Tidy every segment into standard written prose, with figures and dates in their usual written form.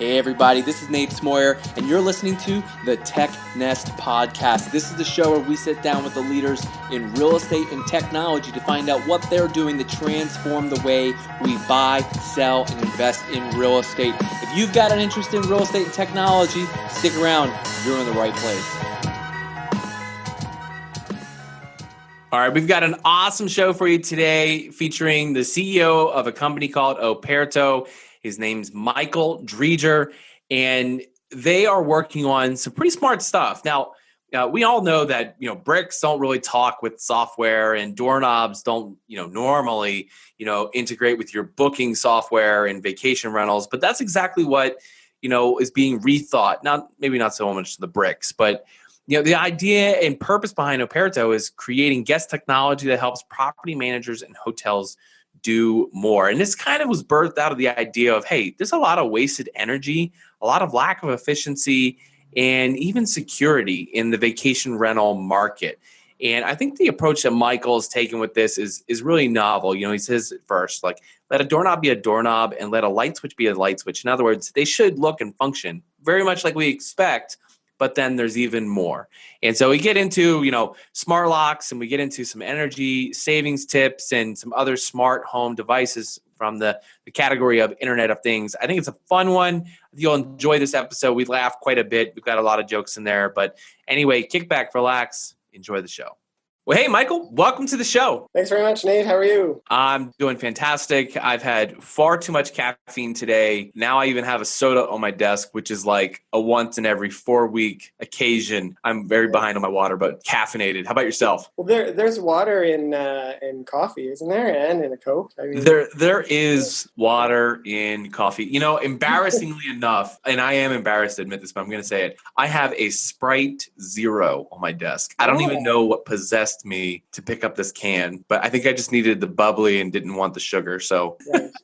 Hey everybody, this is Nate Smoyer, and you're listening to the Tech Nest Podcast. This is the show where we sit down with the leaders in real estate and technology to find out what they're doing to transform the way we buy, sell, and invest in real estate. If you've got an interest in real estate and technology, stick around. You're in the right place. All right, we've got an awesome show for you today featuring the CEO of a company called Operto. His name's Michael Driedger, and they are working on some pretty smart stuff. Now, we all know that, bricks don't really talk with software, and doorknobs don't, normally, integrate with your booking software and vacation rentals. But that's exactly what, is being rethought. Maybe not so much the bricks, but the idea and purpose behind Operto is creating guest technology that helps property managers and hotels do more. And this kind of was birthed out of the idea of, hey, there's a lot of wasted energy, a lot of lack of efficiency, and even security in the vacation rental market. And I think the approach that Michael's taken with this is really novel. He says first, let a doorknob be a doorknob and let a light switch be a light switch. In other words, they should look and function very much like we expect, but then there's even more. And so we get into, smart locks, and we get into some energy savings tips and some other smart home devices from the category of Internet of Things. I think it's a fun one. You'll enjoy this episode. We laughed quite a bit. We've got a lot of jokes in there. But anyway, kick back, relax, enjoy the show. Well, hey, Michael, welcome to the show. Thanks very much, Nate. How are you? I'm doing fantastic. I've had far too much caffeine today. Now I even have a soda on my desk, which is like a once in every 4-week occasion. I'm very behind on my water, but caffeinated. How about yourself? Well, there's water in coffee, isn't there? And in a Coke? There is water in coffee. Embarrassingly enough, and I am embarrassed to admit this, but I'm going to say it. I have a Sprite Zero on my desk. I don't even know what possessed me to pick up this can, but I think I just needed the bubbly and didn't want the sugar. So,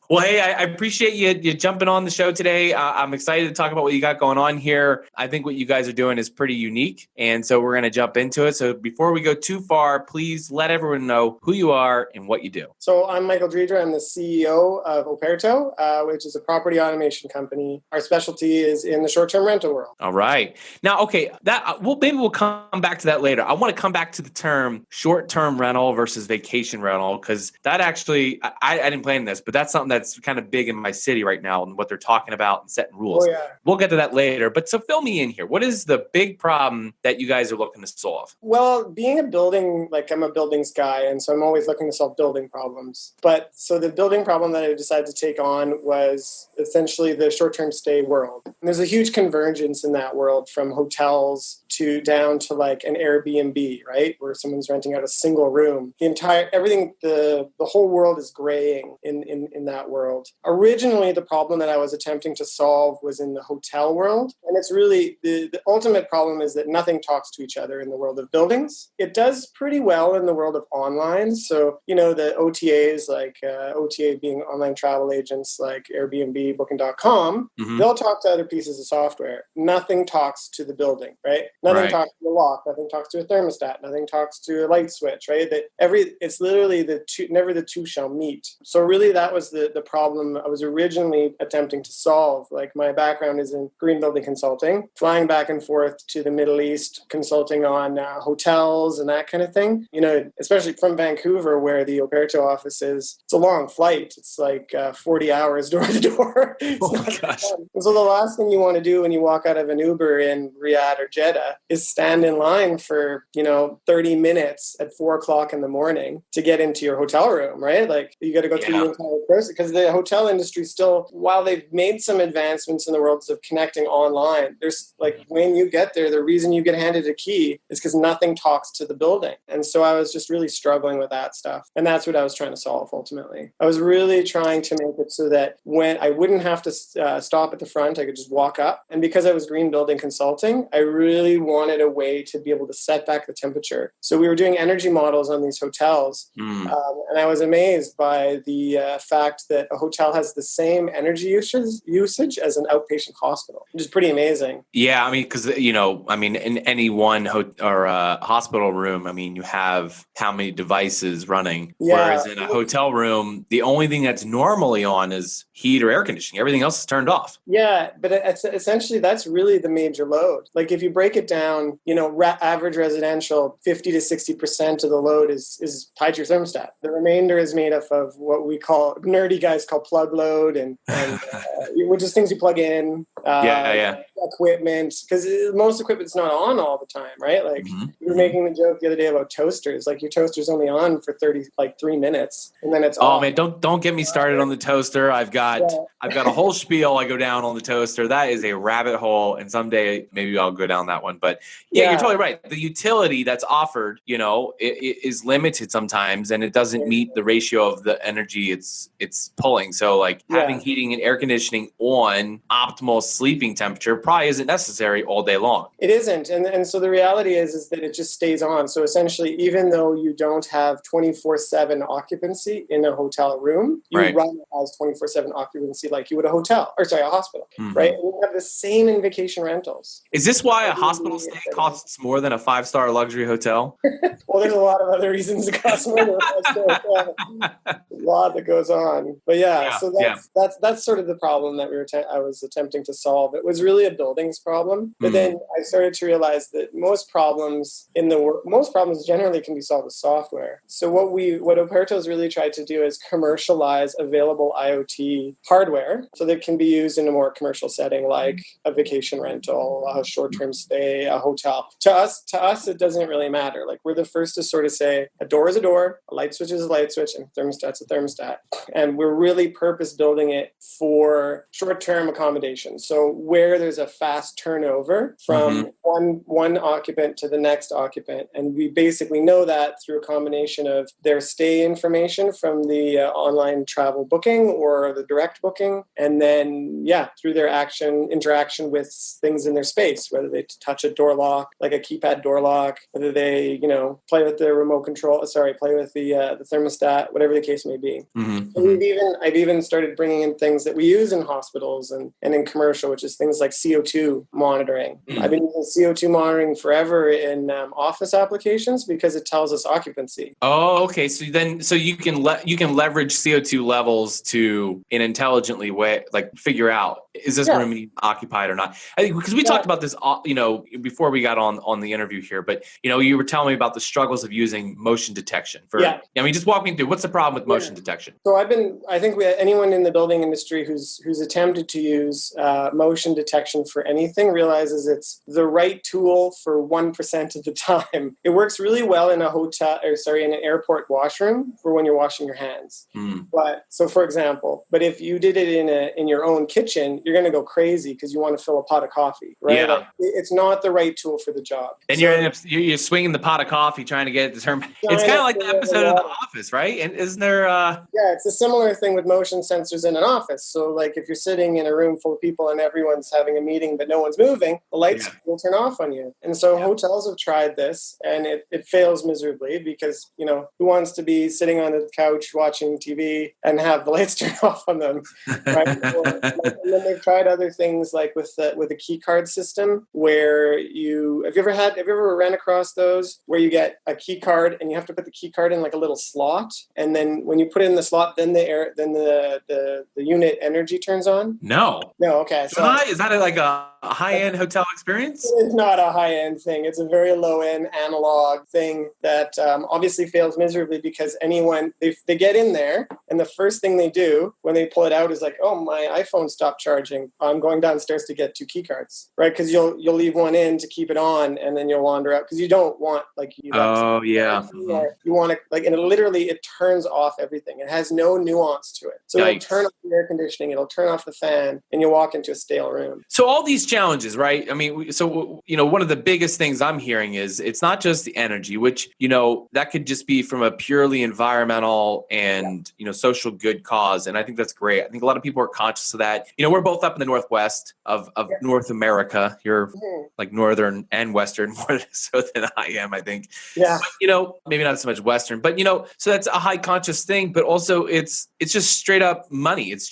well, hey, I appreciate you jumping on the show today. I'm excited to talk about what you got going on here. I think what you guys are doing is pretty unique, and so we're going to jump into it. So before we go too far, please let everyone know who you are and what you do. So I'm Michael Driedger. I'm the CEO of Operto, which is a property automation company. Our specialty is in the short-term rental world. All right. Now, okay, maybe we'll come back to that later. I want to come back to the term short-term rental versus vacation rental, because that actually, I didn't plan this, but that's something that's kind of big in my city right now and what they're talking about and setting rules. Oh, yeah. We'll get to that later, but so fill me in here. What is the big problem that you guys are looking to solve? Well, being I'm a buildings guy, and so I'm always looking to solve building problems. But so the building problem that I decided to take on was essentially the short-term stay world. And there's a huge convergence in that world, from hotels down to like an Airbnb, right? Where someone's renting out a single room. The whole world is graying in that world. Originally, the problem that I was attempting to solve was in the hotel world. And it's really, the ultimate problem is that nothing talks to each other in the world of buildings. It does pretty well in the world of online. So, the OTAs, like OTA being online travel agents like Airbnb, Booking.com, they'll talk to other pieces of software. Nothing talks to the building, right? Nothing talks to the lock. Nothing talks to a thermostat. Nothing talks to a light switch, right? It's literally never the two shall meet. So really that was the problem I was originally attempting to solve. Like, my background is in green building consulting, flying back and forth to the Middle East, consulting on hotels and that kind of thing. Especially from Vancouver, where the Operto office is, it's a long flight. It's like 40 hours door to door. Oh my gosh. And so the last thing you want to do when you walk out of an Uber in Riyadh or Jeddah is stand in line for, 30 minutes at 4:00 in the morning to get into your hotel room, right? Like, you got to go through the entire process, because the hotel industry still, while they've made some advancements in the world of connecting online, there's like, when you get there, the reason you get handed a key is because nothing talks to the building. And so I was just really struggling with that stuff. And that's what I was trying to solve ultimately. I was really trying to make it so that when I wouldn't have to stop at the front, I could just walk up. And because I was green building consulting, I really wanted a way to be able to set back the temperature. So we were doing energy models on these hotels. And I was amazed by the fact that a hotel has the same energy usage as an outpatient hospital, which is pretty amazing. Yeah, I mean, because in any one hospital room, I mean, you have how many devices running. Yeah. Whereas in a hotel room, the only thing that's normally on is heat or air conditioning. Everything else is turned off. Yeah, but essentially that's really the major load. Like if you break it down, average residential, 50 to 60% of the load is tied to your thermostat. The remainder is made up of what we call, nerdy guys call plug load, and which is things you plug in. Equipment, because most equipment's not on all the time, right? Like we were making the joke the other day about toasters. Like your toaster's only on for 3 minutes, and then it's off. Man, don't get me started on the toaster. I've got a whole spiel I go down on the toaster. That is a rabbit hole, and someday maybe I'll go down that one. But yeah, you're totally right. The utility that's offered, it is limited sometimes, and it doesn't meet the ratio of the energy it's pulling. So like having heating and air conditioning on optimal sleeping temperature probably isn't necessary all day long. It isn't. And so the reality is that it just stays on. So essentially, even though you don't have 24/7 occupancy in a hotel room, you run as 24/7 occupancy like you would a hospital, right? And you have the same in vacation rentals. Is this why a hospital stay costs more than a 5-star luxury hotel? Well, there's a lot of other reasons it costs more than a 5-star hotel. A lot that goes on. But so that's sort of the problem that I was attempting to solve. It was really a buildings problem. But then I started to realize that most problems generally can be solved with software. So what Operto's really tried to do is commercialize available IoT hardware so that it can be used in a more commercial setting, like a vacation rental, a short-term stay, a hotel. To us, it doesn't really matter. Like we're the first to sort of say a door is a door, a light switch is a light switch, and a thermostat's a thermostat. And we're really purpose building it for short-term accommodation. So where there's a fast turnover from one occupant to the next occupant. And we basically know that through a combination of their stay information from the online travel booking or the direct booking. And then, through their interaction with things in their space, whether they touch a door lock, like a keypad door lock, whether they, play with the remote control, play with the thermostat, whatever the case may be. I've even started bringing in things that we use in hospitals and in commercial, which is things like CO2 monitoring. I've been using CO2 monitoring forever in office applications because it tells us occupancy. Oh, okay. So you can leverage CO2 levels to an intelligently way, like figure out, is this room occupied or not? I think because we talked about this, before we got on the interview here, but you were telling me about the struggles of using motion detection just walk me through what's the problem with motion detection. So I think anyone in the building industry who's attempted to use motion detection for anything realizes it's the right tool for 1% of the time. It works really well in in an airport washroom for when you're washing your hands. But so for example, if you did it in your own kitchen, you're going to go crazy because you want to fill a pot of coffee, right? Yeah. Like, it's not the right tool for the job. And you're swinging the pot of coffee trying to get it determined. It's kind of like the episode of The Office, right? And isn't there? Yeah, it's a similar thing with motion sensors in an office. So like if you're sitting in a room full of people and everyone's having a meeting but no one's moving, the lights will turn off on you. And so hotels have tried this and it fails miserably because, who wants to be sitting on the couch watching TV and have the lights turn off on them, right? And then they've tried other things like with a key card system where have you ever ran across those where you get a key card and you have to put the key card in like a little slot, and then when you put it in the slot, then the unit energy turns on? No. Okay. So is that like a high-end hotel experience? It's not a high-end thing. It's a very low-end analog thing that obviously fails miserably because they get in there and the first thing they do when they pull it out is like, oh, my iPhone stopped charging. I'm going downstairs to get 2 key cards, right? Because you'll leave one in to keep it on and then you'll wander out because you don't want you want to and it turns off everything. It has no nuance to it. So it'll turn off the air conditioning, it'll turn off the fan, and you'll walk into a stale room. So all these challenges, right? I mean, so, one of the biggest things I'm hearing is it's not just the energy, which, that could just be from a purely environmental and, social good cause. And I think that's great. I think a lot of people are conscious of that. We're both up in the Northwest of North America. You're like Northern and Western more so than I am, I think. Yeah. But, maybe not so much Western, but, so that's a high conscious thing, but also it's just straight up money. It's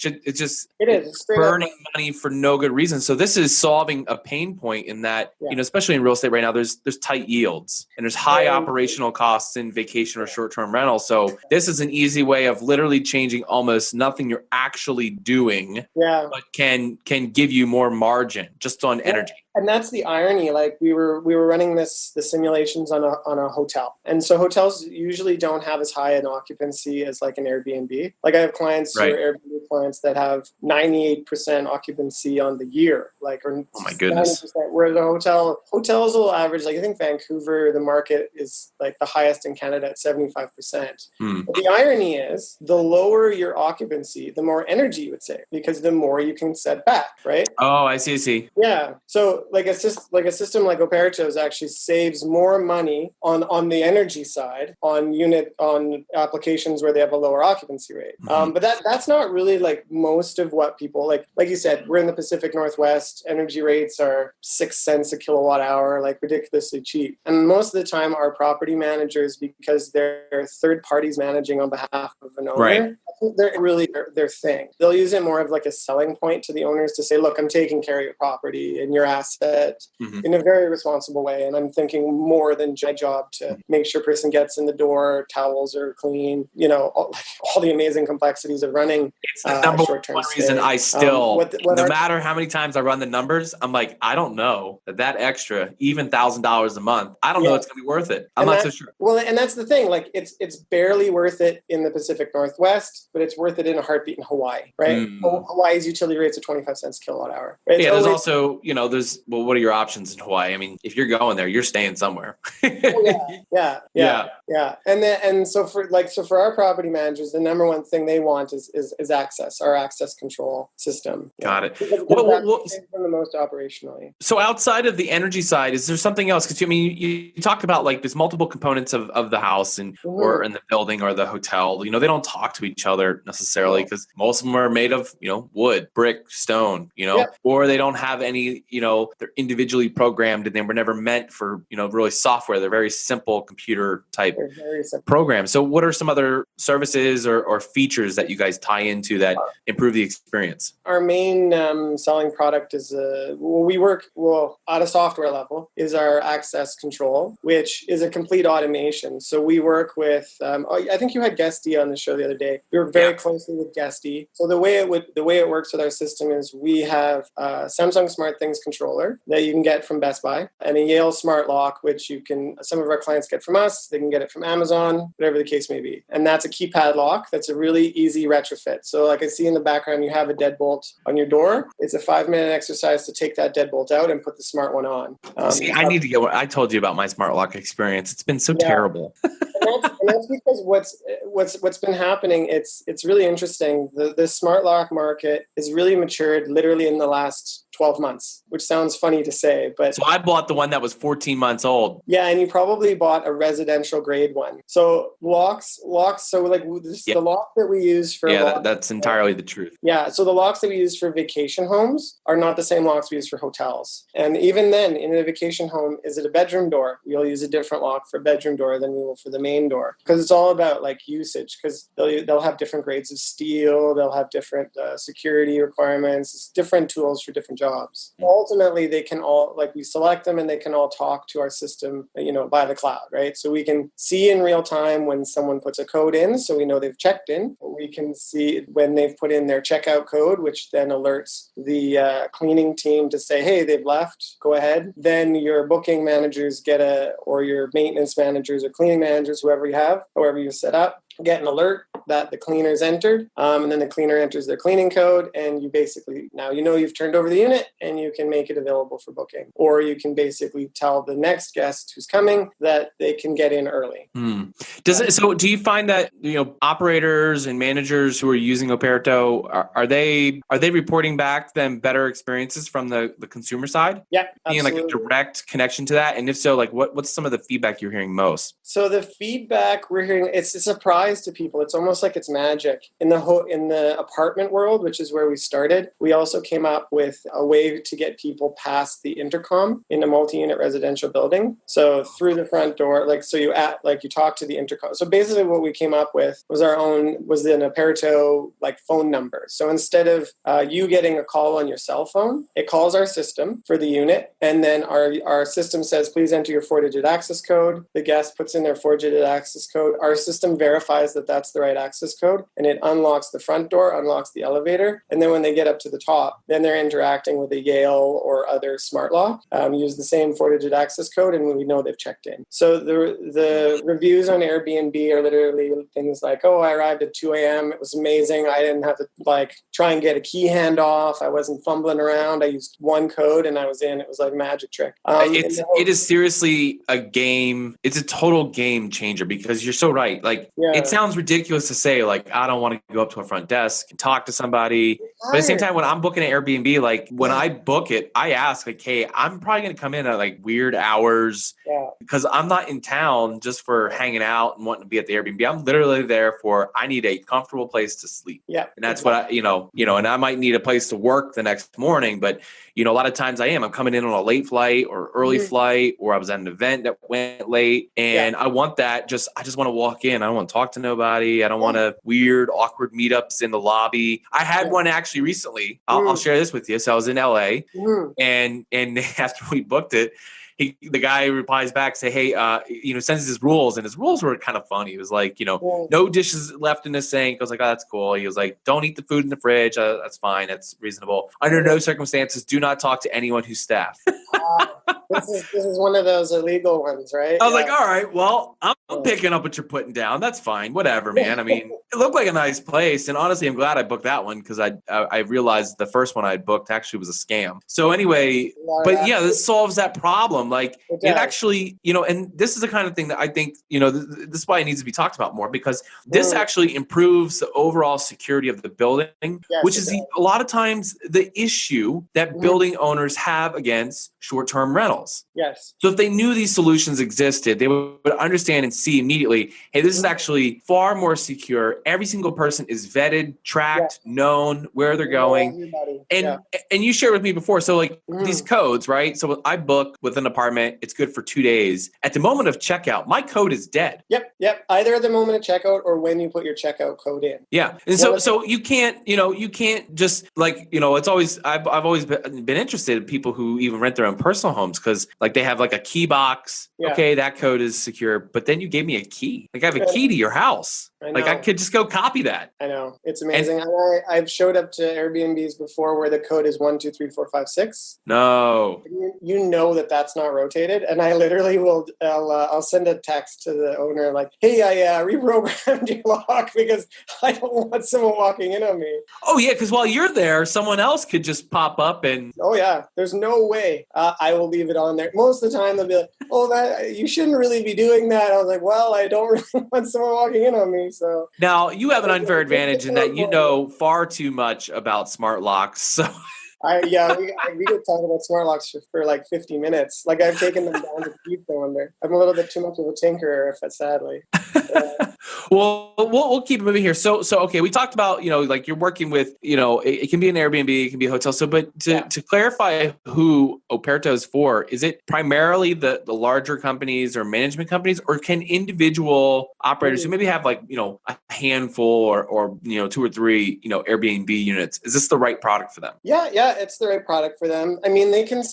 burning money for no good reason. So this is solving a pain point in that, especially in real estate right now, there's tight yields and there's high operational costs in vacation or short-term rental. So this is an easy way of literally changing almost nothing you're actually doing, but can give you more margin just on energy. And that's the irony. Like we were running the simulations on a hotel, and so hotels usually don't have as high an occupancy as like an Airbnb. Like I have clients who are Airbnb clients that have 98% occupancy on the year, oh my goodness. 90%, where the hotels will average. Like I think Vancouver, the market is like the highest in Canada at 75%. But the irony is, the lower your occupancy, the more energy you would save, because the more you can set back, right? Oh, I see. Yeah. So like a system like Operto's actually saves more money on the energy side on applications where they have a lower occupancy rate. But that's not really like most of what people like you said, we're in the Pacific Northwest, energy rates are 6 cents a kilowatt hour, like ridiculously cheap. And most of the time our property managers, because they're third parties managing on behalf of an owner, they're really their thing. They'll use it more of like a selling point to the owners to say, look, I'm taking care of your property and your asset in a very responsible way. And I'm thinking more than my job to make sure a person gets in the door, towels are clean, all the amazing complexities of running. It's the number one reason I still, no matter how many times I run the numbers, I'm like, I don't know that extra, even $1,000 a month, I don't know it's going to be worth it. I'm not so sure. Well, and that's the thing. Like it's barely worth it in the Pacific Northwest, but it's worth it in a heartbeat in Hawaii, right? Hawaii's utility rates are 25 cents kilowatt hour. Right? Yeah, there's also, what are your options in Hawaii? I mean, if you're going there, you're staying somewhere. Yeah. And so for our property managers, the number one thing they want is access, our access control system. Got it. What from the most operationally. So outside of the energy side, is there something else? Because you talked about like there's multiple components of the house or in the building or the hotel. They don't talk to each other necessarily because most of them are made of wood, brick, stone. Or they don't have any. They're individually programmed and they were never meant for really software. They're very simple computer type programs. So what are some other services or features that you guys tie into that improve the experience? Our main selling product is at a software level is our access control, which is a complete automation. So we work with I think you had Guesty on the show the other day. We work very closely with Guesty. So the way it works with our system is we have Samsung SmartThings controller that you can get from Best Buy, and a Yale Smart Lock, which some of our clients get from us. They can get it from Amazon, whatever the case may be. And that's a keypad lock. That's a really easy retrofit. So like I see in the background, you have a deadbolt on your door. It's a 5-minute exercise to take that deadbolt out and put the smart one on. See, I need to get one. I told you about my smart lock experience. It's been so terrible. And that's because what's been happening, it's really interesting. The smart lock market is really matured literally in the last 12 months, which sounds funny to say, but... So I bought the one that was 14 months old. Yeah, and you probably bought a residential grade one. So locks, so like the lock that we use for... Yeah, that's entirely the truth. Yeah, so the locks that we use for vacation homes are not the same locks we use for hotels. And even then, in a vacation home, is it a bedroom door? We'll use a different lock for a bedroom door than we will for the main door. Because it's all about like usage, because they'll have different grades of steel, they'll have different security requirements, different tools for different jobs. Ultimately, they can all, like we select them and they can all talk to our system, by the cloud, right? So we can see in real time when someone puts a code in, so we know they've checked in. We can see when they've put in their checkout code, which then alerts the cleaning team to say, hey, they've left, go ahead. Then your booking managers or your maintenance managers or cleaning managers, whoever you set up, get an alert that the cleaner's entered, and then the cleaner enters their cleaning code, and you basically, now you've turned over the unit, and you can make it available for booking. Or you can basically tell the next guest who's coming that they can get in early. So do you find that, operators and managers who are using Operto, are they reporting back them better experiences from the consumer side? Yeah, being absolutely. like a direct connection to that? And if so, like what's some of the feedback you're hearing most? So the feedback we're hearing, it's a surprise to people. It's almost like it's magic. In the apartment world, which is where we started, we also came up with a way to get people past the intercom in a multi-unit residential building. So through the front door, you talk to the intercom. So basically what we came up with was an Operto phone number. So instead of you getting a call on your cell phone, it calls our system for the unit, and then our system says, please enter your 4-digit access code. The guest puts in their 4-digit access code. Our system verifies that that's the right access code, and it unlocks the front door, unlocks the elevator, and then when they get up to the top, then they're interacting with a Yale or other smart lock, use the same 4-digit access code, and we know they've checked in. So the reviews on Airbnb are literally things like, oh, I arrived at 2 a.m. It was amazing. I didn't have to try and get a key handoff. I wasn't fumbling around. I used one code and I was in. It was like a magic trick. It is seriously a game. It's a total game changer, because you're so right. It sounds ridiculous to say, I don't want to go up to a front desk and talk to somebody. But at the same time, when I'm booking an Airbnb, when I book it, I ask, hey, I'm probably going to come in at weird hours, because I'm not in town just for hanging out and wanting to be at the Airbnb. I'm literally there for, I need a comfortable place to sleep. Yeah. And that's what and I might need a place to work the next morning, but a lot of times I'm coming in on a late flight or early flight, or I was at an event that went late, and I want that. I just want to walk in. I don't want to talk to nobody. I don't want weird, awkward meetups in the lobby. I had one actually recently. I'll share this with you. So I was in LA, and after we booked it, the guy replies back, say, hey, sends his rules, and his rules were kind of funny. It was like, no dishes left in the sink. I was like, oh, that's cool. He was like, don't eat the food in the fridge. That's fine. That's reasonable. Under no circumstances, do not talk to anyone who's staff. This is one of those illegal ones, right? I was like, all right, well, I'm picking up what you're putting down. That's fine. Whatever, man. I mean, it looked like a nice place. And honestly, I'm glad I booked that one, because I realized the first one I booked actually was a scam. So anyway, but yeah, this solves that problem. It actually, and this is the kind of thing that I think, this is why it needs to be talked about more, because this actually improves the overall security of the building, which is a lot of times the issue that building owners have against short-term rentals. Yes. So if they knew these solutions existed, they would understand and see immediately, hey, this is actually far more secure. Every single person is vetted, tracked, known where they're going. And you shared with me before, so these codes, right? So I book with an apartment, it's good for 2 days. At the moment of checkout, my code is dead. Yep. Either at the moment of checkout or when you put your checkout code in. Yeah. And so you can't just it's always, I've always been interested in people who even rent their own personal homes, because they have a key box. Yeah. Okay, that code is secure, but then you gave me a key. I have a key to your house. I could just go copy that. I know. It's amazing. I've showed up to Airbnbs before where the code is 12345 No. You know that's not rotated, and I literally will. I'll send a text to the owner hey, I reprogrammed your lock because I don't want someone walking in on me. Oh yeah, because while you're there, someone else could just pop up and. Oh yeah, there's no way I will leave it on there. Most of the time they'll be like, "Oh, that you shouldn't really be doing that." I was like, "Well, I don't really want someone walking in on me." So now you have an unfair advantage in that you know far too much about smart locks. So we could talk about smart locks for 50 minutes. I've taken them down to keep them under. I'm a little bit too much of a tinkerer, sadly. Well, we'll keep moving here. So okay, we talked about you're working with it can be an Airbnb, it can be a hotel. So, but to clarify who Operto is for, is it primarily the larger companies or management companies, or can individual operators who maybe have a handful or 2 or 3 Airbnb units? Is this the right product for them? Yeah, it's the right product for them. I mean, they can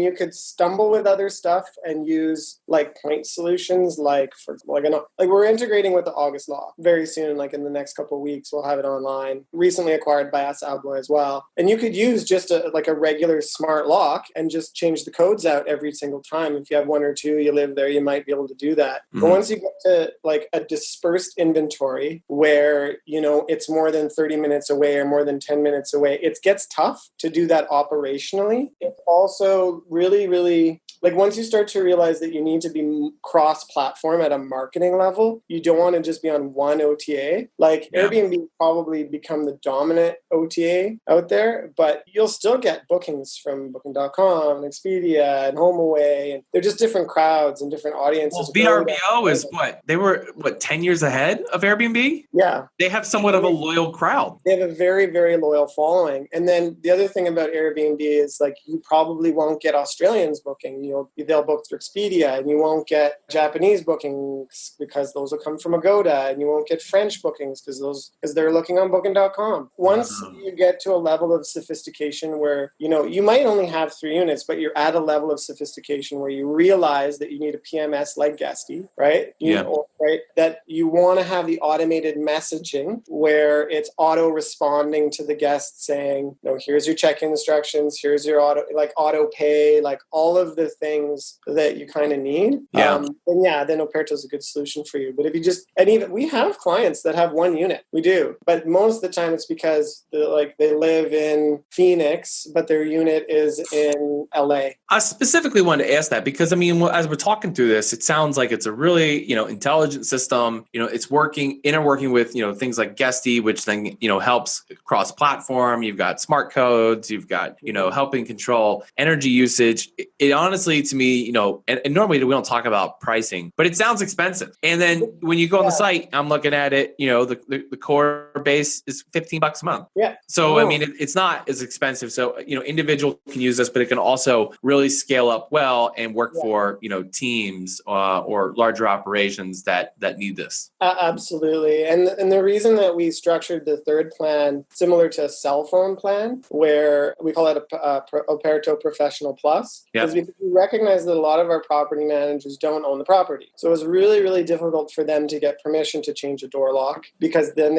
you could stumble with other stuff and use point solutions we're integrating with out the August lock very soon, like in the next couple of weeks. We'll have it online. Recently acquired by us, Alloy as well. And you could use just a regular smart lock and just change the codes out every single time. If you have one or two, you live there, you might be able to do that. Mm-hmm. But once you get to like a dispersed inventory where, you know, it's more than 30 minutes away or more than 10 minutes away, it gets tough to do that operationally. It's also really, really, like once you start to realize that you need to be cross-platform at a marketing level, you don't want to just be on one OTA. Like Airbnb probably become the dominant OTA out there, but you'll still get bookings from Booking.com and Expedia and HomeAway, and they're just different crowds and different audiences. Well, VRBO is they were 10 years ahead of Airbnb? Yeah. They have somewhat of a loyal crowd. They have a very, very loyal following. And then the other thing about Airbnb is like you probably won't get Australians booking. They'll book through Expedia, and you won't get Japanese bookings because those will come from Agoda, and you won't get French bookings because they're looking on Booking.com. Once you get to a level of sophistication where, you know, you might only have 3 units, but you're at a level of sophistication where you realize that you need a PMS like Guesty, right? Right? That you want to have the automated messaging where it's auto responding to the guest saying, no, here's your check-in instructions, here's your auto pay, like all of the things that you kind of need. Then Operto is a good solution for you. But if you even we have clients that have 1 unit. We do. But most of the time it's because they live in Phoenix, but their unit is in LA. I specifically wanted to ask that because, I mean, as we're talking through this, it sounds like it's a really, you know, intelligent system. You know, it's working with, you know, things like Guesty, which then, you know, helps cross-platform. You've got smart codes. You've got, you know, helping control energy usage. It honestly, to me, you know, and normally we don't talk about pricing, but it sounds expensive. And then when you go on the site, I'm looking at it, you know, the core base is $15 a month. Yeah. So, I mean, it's not as expensive. So, you know, individual can use this, but it can also really scale up well and work for, you know, teams or larger operations that need this. Absolutely. And the reason that we structured the third plan similar to a cell phone plan, where we call it a Operto Professional Plus, is because we recognize that a lot of our property managers don't own the property. So it was really, really difficult for them to get permission to change a door lock because then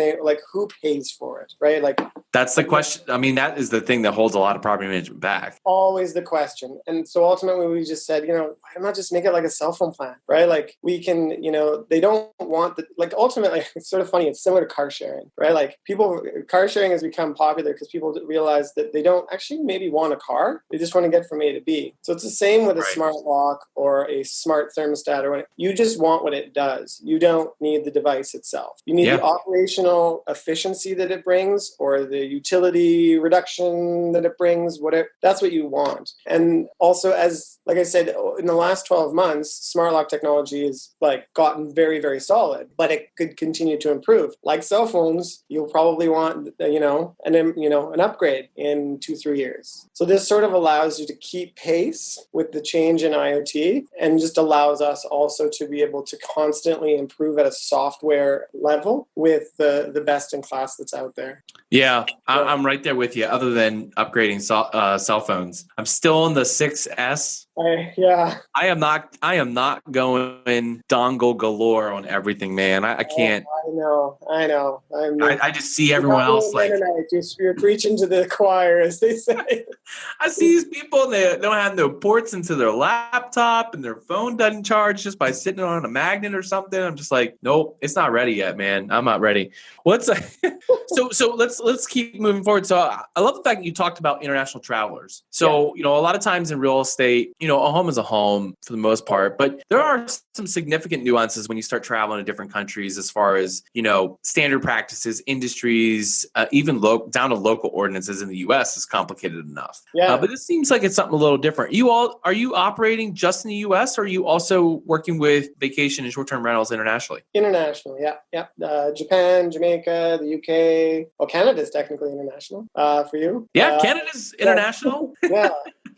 who pays for it, right? Like that's the question. I mean, that is the thing that holds a lot of property management back. Always the question. And so ultimately we just said, you know, why not just make it like a cell phone plan, right? Like we can, you know, they don't want ultimately it's sort of funny. It's similar to car sharing, right? Like car sharing has become popular because people realize that they don't actually maybe want a car. They just want to get from A to B. So it's the same with a smart lock or a smart thermostat or whatever. You just want what it does. You don't need the device itself. You need the operational efficiency that it brings or the utility reduction that it brings, whatever. That's what you want. And also, as like I said, in the last 12 months, smart lock technology has gotten very, very solid, but it could continue to improve. Like cell phones, you'll probably want, an upgrade in 2-3 years. So this sort of allows you to keep pace with the change in IoT and just allows us also to be able to constantly improve at a software level with the best in class that's out there. Yeah, I'm right there with you. Other than upgrading cell phones, I'm still on the 6S. I am not going dongle galore on everything, man. I can't. I know. I just see everyone else you're preaching to the choir, as they say. I see these people, they don't have no ports into their laptop and their phone doesn't charge just by sitting on a magnet or something. I'm just like, nope, it's not ready yet, man. I'm not ready. Let's keep moving forward. So I love the fact that you talked about international travelers. So, you know, a lot of times in real estate, you know, a home is a home for the most part, but there are some significant nuances when you start traveling to different countries as far as, you know, standard practices, industries, even down to local ordinances in the U.S. is complicated enough. But it seems like it's something a little different. Are you operating just in the U.S. or are you also working with vacation and short-term rentals internationally? Internationally, yeah. Japan, Jamaica, the UK. Well, Canada's technically international for you. Yeah, Canada's international.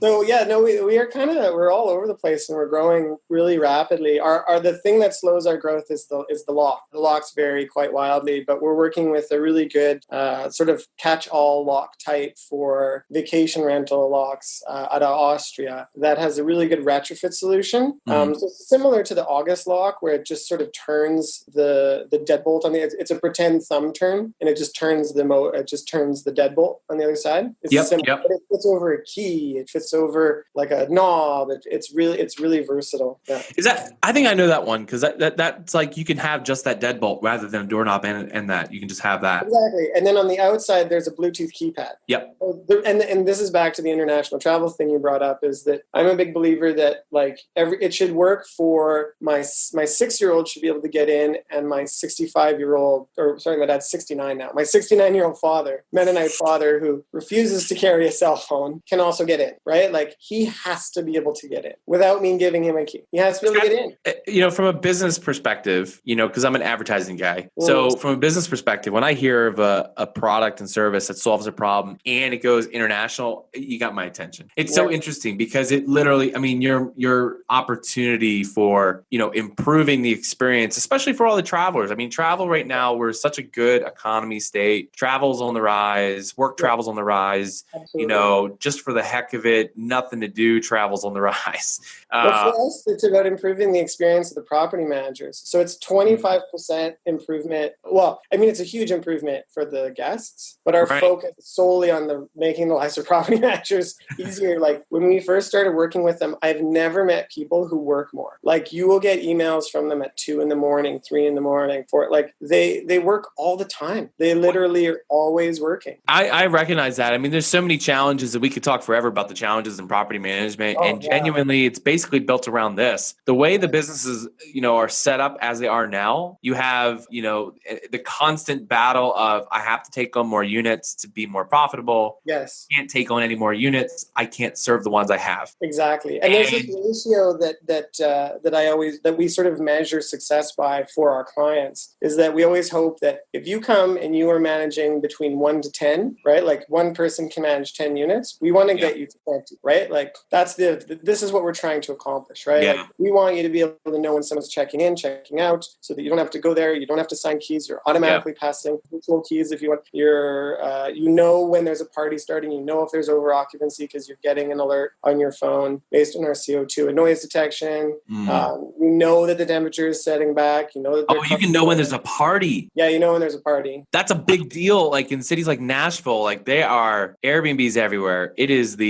So yeah, no, we are we're all over the place and we're growing really rapidly. Our the thing that slows our growth is the lock. The locks vary quite wildly, but we're working with a really good sort of catch-all lock type for vacation rental locks out of Austria that has a really good retrofit solution. So it's similar to the August lock, where it just sort of turns the deadbolt on the. It's a pretend thumb turn, and it just turns the deadbolt on the other side. It's Yep. But it fits over a key. It fits over like a knob. It's really versatile. Yeah. Is that? I think I know that one because that's like you can have just that deadbolt rather than a doorknob and that you can just have that. Exactly. And then on the outside, there's a Bluetooth keypad. Yep. And this is back to the international travel thing you brought up, is that I'm a big believer that like it should work for my 6-year-old should be able to get in, and my 65-year-old, or sorry, my dad's 69 now. My 69-year-old father, Mennonite father, who refuses to carry a cell phone, can also get in, right? Like he has to be able to get in without me giving him a key. He has to be able to get in. You know, from a business perspective, you know, because I'm an advertising guy. So from a business perspective, when I hear of a product and service that solves a problem and it goes international, you got my attention. It's so interesting because it literally, I mean, your opportunity for, you know, improving the experience, especially for all the travelers. I mean, travel right now, we're such a good economy state. Travel's on the rise, work travel's on the rise. Absolutely. You know, just for the heck of it, nothing to do, travel's on the rise. But for us, it's about improving the experience of the property managers. So it's 25% improvement. Well, I mean, it's a huge improvement for the guests, but our focus is solely on making the lives of property managers easier. Like when we first started working with them, I've never met people who work more. Like you will get emails from them at 2 a.m, 3 a.m, 4. Like they work all the time. They literally are always working. I recognize that. I mean, there's so many challenges that we could talk forever about the challenges in property management. And genuinely, it's basically built around this. The way the businesses, you know, are set up as they are now, you have, you know, the constant battle of I have to take on more units to be more profitable. Yes. Can't take on any more units. I can't serve the ones I have. Exactly. And there's this ratio that we sort of measure success by for our clients, is that we always hope that if you come and you are managing between 1 to 10, right? Like one person can manage 10 units. We want to get you to 20, right? Like that's this is what we're trying to accomplish, right? Yeah. Like we want you to be able to know when someone's checking in, checking out, so that you don't have to go there. You don't have to sign keys. You're automatically passing virtual keys if you want. You know when there's a party starting. You know if there's over occupancy because you're getting an alert on your phone based on our CO2 and noise detection. You know that the temperature is setting back. You know that you can know when there's a party. Yeah, you know when there's a party. That's a big deal. Like in cities like Nashville, like they are Airbnbs everywhere. It is if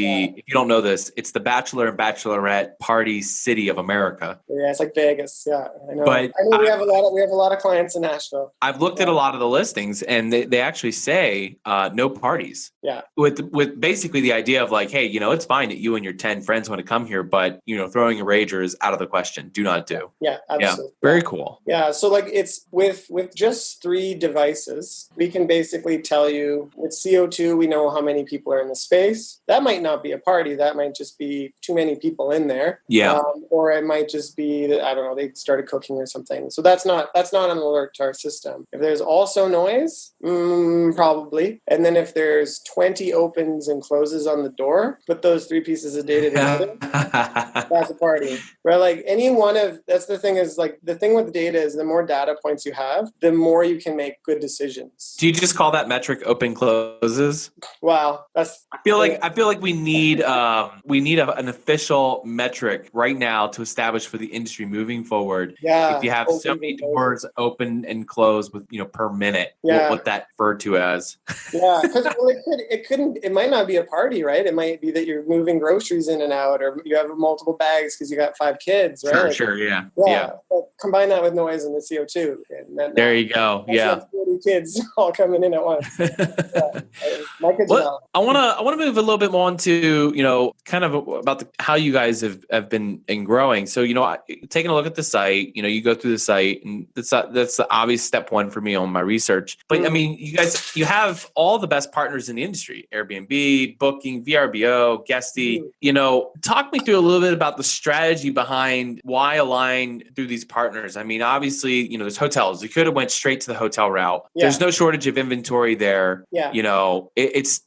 you don't know this, it's the bachelor and bachelorette party city of America. Yeah, it's like Vegas. Yeah, I know. But I know we have a lot of clients in Nashville. I've looked at a lot of the listings, and they actually say no parties. Yeah. With basically the idea of like, hey, you know, it's fine that you and your 10 friends want to come here, but you know, throwing a rager is out of the question. Do not do. Yeah, absolutely. Yeah, very cool. Yeah, so like it's with just 3 devices, we can basically tell you with CO2, we know how many people are in the space. That might not be a party. That might just be too many people in there. Yeah. Or it might just be that, I don't know, they started cooking or something. So that's not an alert to our system. If there's also noise, probably. And then if there's 20 opens and closes on the door, put those 3 pieces of data together, that's a party. Right? Like that's the thing, is like the thing with data is the more data points you have, the more you can make good decisions. Do you just call that metric open closes? Wow. I feel like we need an official metric right now to establish for the industry moving forward. Yeah. If you have so many doors open and closed with, you know, per minute, what that referred to as. Yeah, because it might not be a party, right? It might be that you're moving groceries in and out, or you have multiple bags because you got 5 kids, right? Sure, yeah. But combine that with noise and the CO2. And there you go. Yeah. 40 kids all coming in at once. My kids I want to move a little bit more into, you know, kind of about how you guys have been growing. So, you know, taking a look at the site, you know, you go through the site, and that's the obvious step one for me on my research. But I mean, you have all the best partners in the industry: Airbnb, Booking, VRBO, Guesty. You know, talk me through a little bit about the strategy behind why align through these partners. I mean, obviously, you know, there's hotels. You could have went straight to the hotel route. Yeah. There's no shortage of inventory there. Yeah. You know, it's,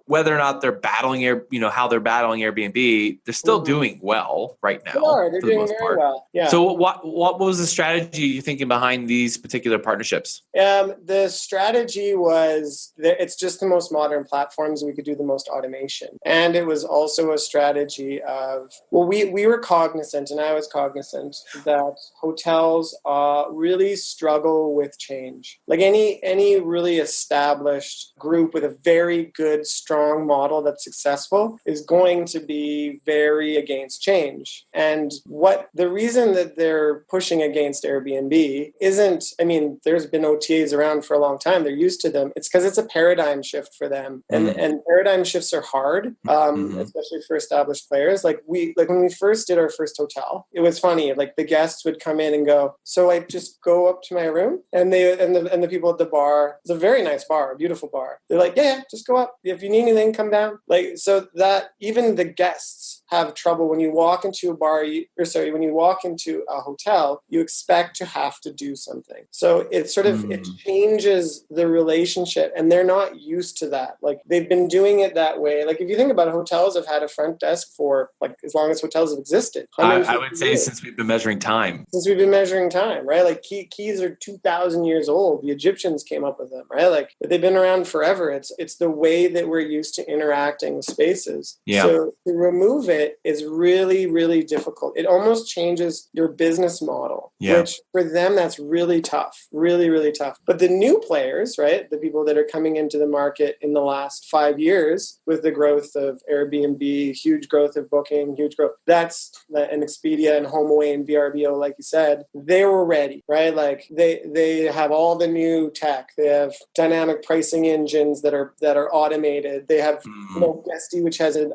whether or not they're battling how they're battling Airbnb, they're still doing well right now. They're for the doing most very part. well. Yeah. So what was the strategy you're thinking behind these particular partnerships? The strategy was that it's just the most modern platforms. We could do the most automation. And it was also a strategy of, we were cognizant, and I was cognizant, that hotels really struggle with change. Like any really established group with a very good, strong model that's successful is going to be very against change. And the reason that they're pushing against Airbnb isn't, there's been OTAs around for a long time. They're used to them. It's because it's a paradigm shift for them. And paradigm shifts are hard, especially for established players. Like when we first did our first hotel, it was funny. Like the guests would come in and go, so I just go up to my room, and the people at the bar, it's a very nice bar, a beautiful bar. They're like, yeah, just go up. If you need anything, come down. Like, so that even the guests have trouble when you walk into a bar, when you walk into a hotel, you expect to have to do something. So it sort of, it changes the relationship, and they're not used to that. Like they've been doing it that way. Like if you think about it, hotels have had a front desk for like as long as hotels have existed. I would say since we've been measuring time. Since we've been measuring time, right? Like keys are 2,000 years old. The Egyptians came up with them, right? Like they've been around forever. It's the way that we're used to interacting with spaces. Yeah. So to remove it is really, really difficult. It almost changes your business model, which for them, that's really tough, really, really tough. But the new players, right? The people that are coming into the market in the last 5 years with the growth of Airbnb, huge growth of Booking, huge growth, and Expedia and HomeAway and VRBO, like you said, they were ready, right? Like they have all the new tech. They have dynamic pricing engines that are automated. They have Guesty, which has a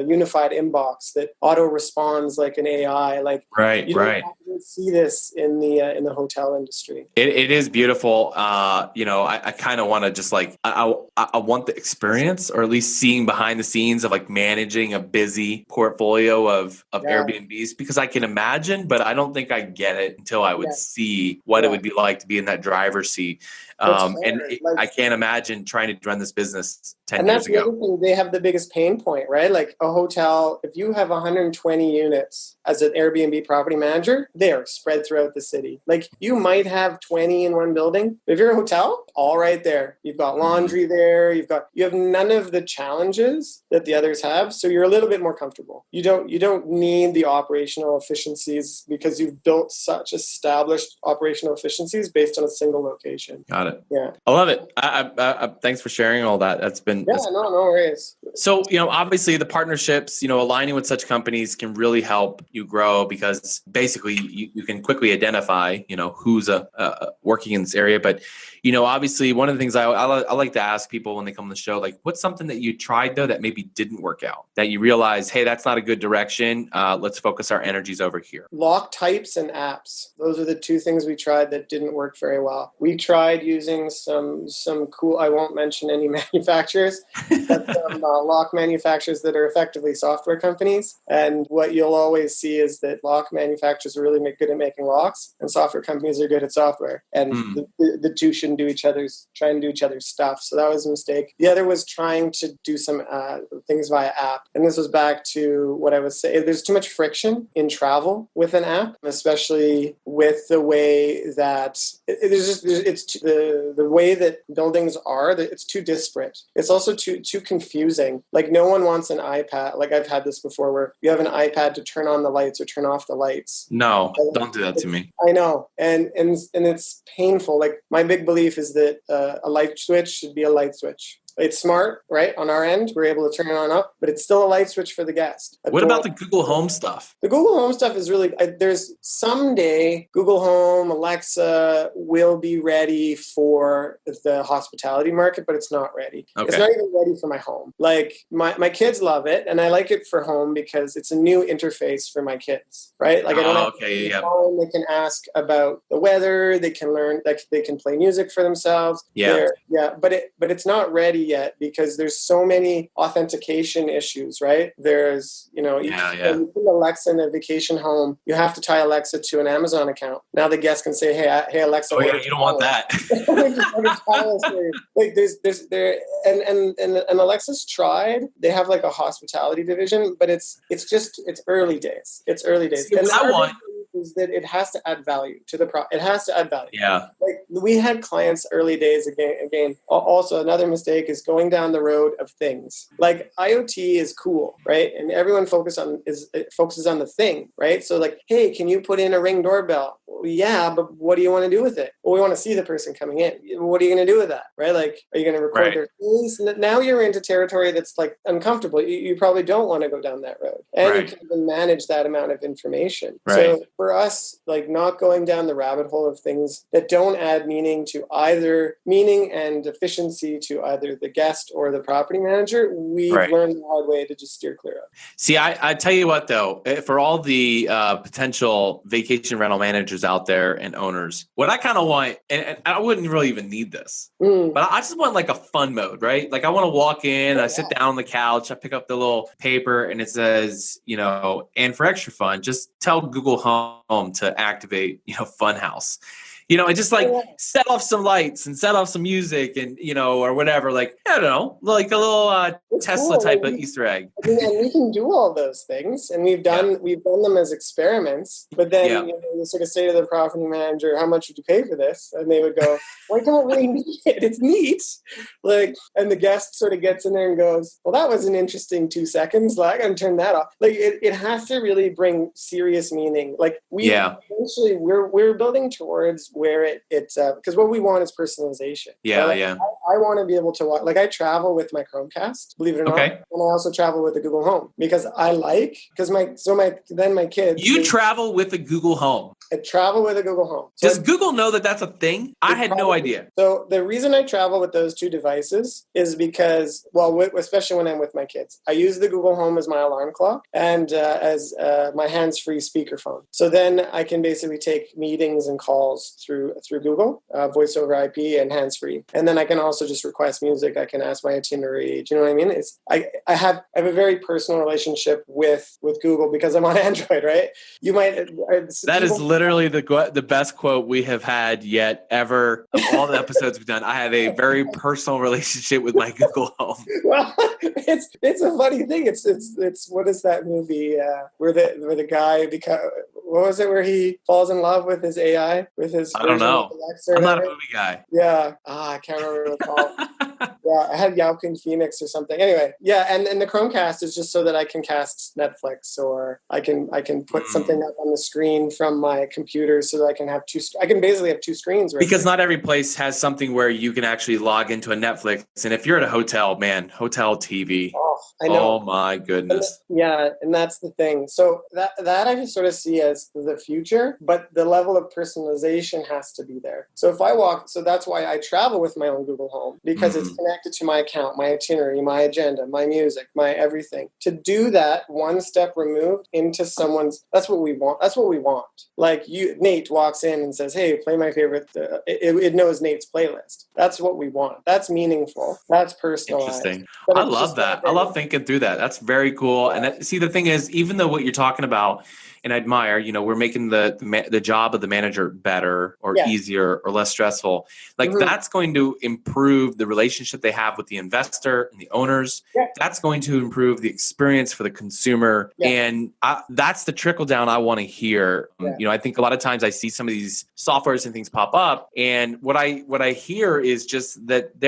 unified inbox that auto responds like an AI. Like you don't see this in the hotel industry. It is beautiful. I kind of want to just like I want the experience, or at least seeing behind the scenes of like managing a busy portfolio of Airbnbs, because I can imagine, but I don't think I get it until I would see what it would be like to be in that driver's seat. I can't imagine trying to run this business 10 years ago. And that's the other thing. They have the biggest pain point, right? Like a hotel, if you have 120 units as an Airbnb property manager, they are spread throughout the city. Like you might have 20 in one building. If you're a hotel, all right there. You've got laundry there. You have none of the challenges that the others have. So you're a little bit more comfortable. You don't need the operational efficiencies because you've built such established operational efficiencies based on a single location. Got it. Yeah. I love it. I thanks for sharing all that. That's been no worries. So, obviously the partnerships, aligning with such companies can really help you grow, because basically you can quickly identify, who's working in this area. But, obviously one of the things I like to ask people when they come on the show, like, what's something that you tried though that maybe didn't work out, that you realize, hey, that's not a good direction. Let's focus our energies over here. Lock types and apps. Those are the two things we tried that didn't work very well. We tried using some cool, I won't mention any manufacturers, but some lock manufacturers that are effectively software companies. And what you'll always see is that lock manufacturers are really good at making locks, and software companies are good at software. And the two shouldn't try and do each other's stuff. So that was a mistake. The other was trying to do some things via app. And this was back to what I was saying. There's too much friction in travel with an app, especially with the way that the way that buildings are, that it's too disparate. It's also too confusing. Like no one wants an iPad. Like I've had this before where you have an iPad to turn on the lights or turn off the lights. No, don't do that to me. I know. And it's painful. Like my big belief is that a light switch should be a light switch. It's smart, right? On our end, we're able to turn it on up, but it's still a light switch for the guest. What about the Google Home stuff? The Google Home stuff is really, there's someday Google Home, Alexa will be ready for the hospitality market, but it's not ready. Okay. It's not even ready for my home. Like my kids love it, and I like it for home because it's a new interface for my kids, right? Like I don't have to home. They can ask about the weather. They can learn, they can play music for themselves. Yeah. But it's not ready yet because there's so many authentication issues, right? There's, you know, you put Alexa in a vacation home, you have to tie Alexa to an Amazon account. Now the guest can say, hey Alexa. Oh yeah, you don't want that. Like and Alexa's tried. They have like a hospitality division, but it's early days. It's early days. See, what I want is that it has to add value to the it has to add value. Yeah. Like we had clients early days again. Also, another mistake is going down the road of things. Like IoT is cool, right? And everyone focuses on the thing, right? So like, hey, can you put in a Ring doorbell? Well, yeah, but what do you want to do with it? Well, we want to see the person coming in. What are you going to do with that, right? Like, are you going to record their face? Now you're into territory that's like uncomfortable. You probably don't want to go down that road, and you can't even manage that amount of information. Right. So for us, like not going down the rabbit hole of things that don't add meaning and efficiency to either the guest or the property manager, we've learned the hard way to just steer clear of. See, I tell you what though, for all the potential vacation rental managers out there and owners, what I kind of want, and I wouldn't really even need this, but I just want like a fun mode, right? Like I want to walk in, I sit down on the couch, I pick up the little paper and it says, you know, and for extra fun, just tell Google Home to activate, you know, Funhouse. You know, and just like set off some lights and set off some music and, you know, or whatever, like, I don't know, like a little Tesla type of Easter egg. I mean, and we can do all those things, and we've done them as experiments, but then you know, you sort of say to the property manager, how much would you pay for this? And they would go, well, I don't really need it. It's neat. Like, and the guest sort of gets in there and goes, well, that was an interesting 2 seconds. Like, I'm going to turn that off. Like, it has to really bring serious meaning. Like, eventually we're building towards where it's because what we want is personalization. I want to be able to watch, like I travel with my Chromecast, believe it or not, and I also travel with the Google Home because my kids. Travel with a Google Home. I travel with a Google Home. So does Google know that that's a thing? I had no idea. So the reason I travel with those two devices is because, especially when I'm with my kids, I use the Google Home as my alarm clock and as my hands-free speakerphone. So then I can basically take meetings and calls through Google, voice over IP and hands-free. And then I can also just request music. I can ask my itinerary. Do you know what I mean? I have a very personal relationship with Google because I'm on Android, right? You might. That is literally the best quote we have had yet ever of all the episodes we've done. I have a very personal relationship with my Google Home. Well, it's a funny thing. It's what is that movie where the guy what was it where he falls in love with his AI with his I don't know. I'm not a movie guy. Yeah. I can't remember what it's called. Yeah, I had Joaquin Phoenix or something. Anyway, yeah, and the Chromecast is just so that I can cast Netflix or I can put something up on the screen from my computer so that I can have I can basically have two screens. Right because not every place has something where you can actually log into a Netflix. And if you're at a hotel, man, hotel TV. Oh, I know. Oh my goodness. And that's the thing. So that I just sort of see as the future, but the level of personalization has to be there. So if I so that's why I travel with my own Google Home because it's connected to my account, my itinerary, my agenda, my music, my everything. To do that one step removed into someone's, that's what we want. That's what we want. Like Nate walks in and says, hey, play my favorite. It knows Nate's playlist. That's what we want. That's meaningful. That's personalized. Interesting. I love that. I love thinking through that. That's very cool. And the thing is, even though what you're talking about, and I admire, you know, we're making the job of the manager better or easier or less stressful. Like that's going to improve the relationship they have with the investor and the owners. Yeah. That's going to improve the experience for the consumer. Yeah. And that's the trickle down I want to hear. Yeah. You know, I think a lot of times I see some of these softwares and things pop up, and what I hear is just that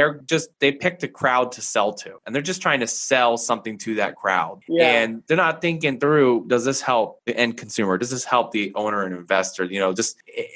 they picked a crowd to sell to, and they're just trying to sell something to that crowd. Yeah. And they're not thinking through, does this help the end consumer? Does this help the owner and investor? You know,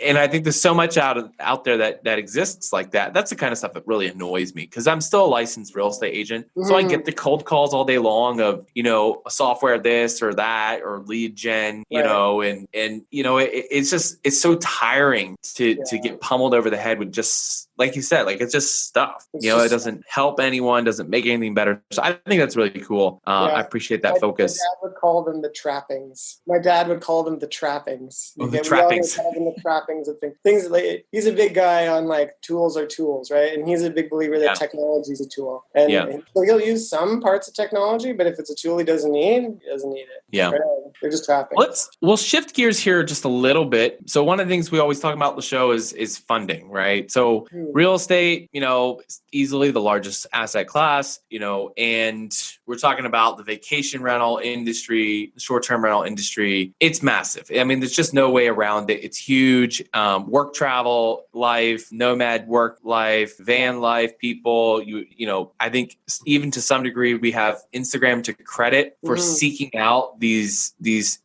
and I think there's so much out there that exists like that. That's the kind of stuff that really annoys me because I'm still a licensed real estate agent. So I get the cold calls all day long of, you know, a software this or that or lead gen, you know, and you know, it's so tiring to get pummeled over the head with just, like you said, like it's just stuff. It doesn't help anyone, doesn't make anything better. So I think that's really cool. I appreciate that focus. My dad would call them the trappings. My dad would would call them the trappings. Oh, the We all would trappings. call them the trappings of things like, he's a big guy on like tools are tools, right? And he's a big believer that technology is a tool. And so he'll use some parts of technology, but if it's a tool he doesn't need, he doesn't need it. Yeah. Right? They're just trappings. We'll shift gears here just a little bit. So one of the things we always talk about on the show is funding, right? So real estate, is easily the largest asset class, and we're talking about the vacation rental industry, the short-term rental industry. It's massive. I mean, there's just no way around it. It's huge. Work travel life, nomad work life, van life people, I think even to some degree we have Instagram to credit for seeking out these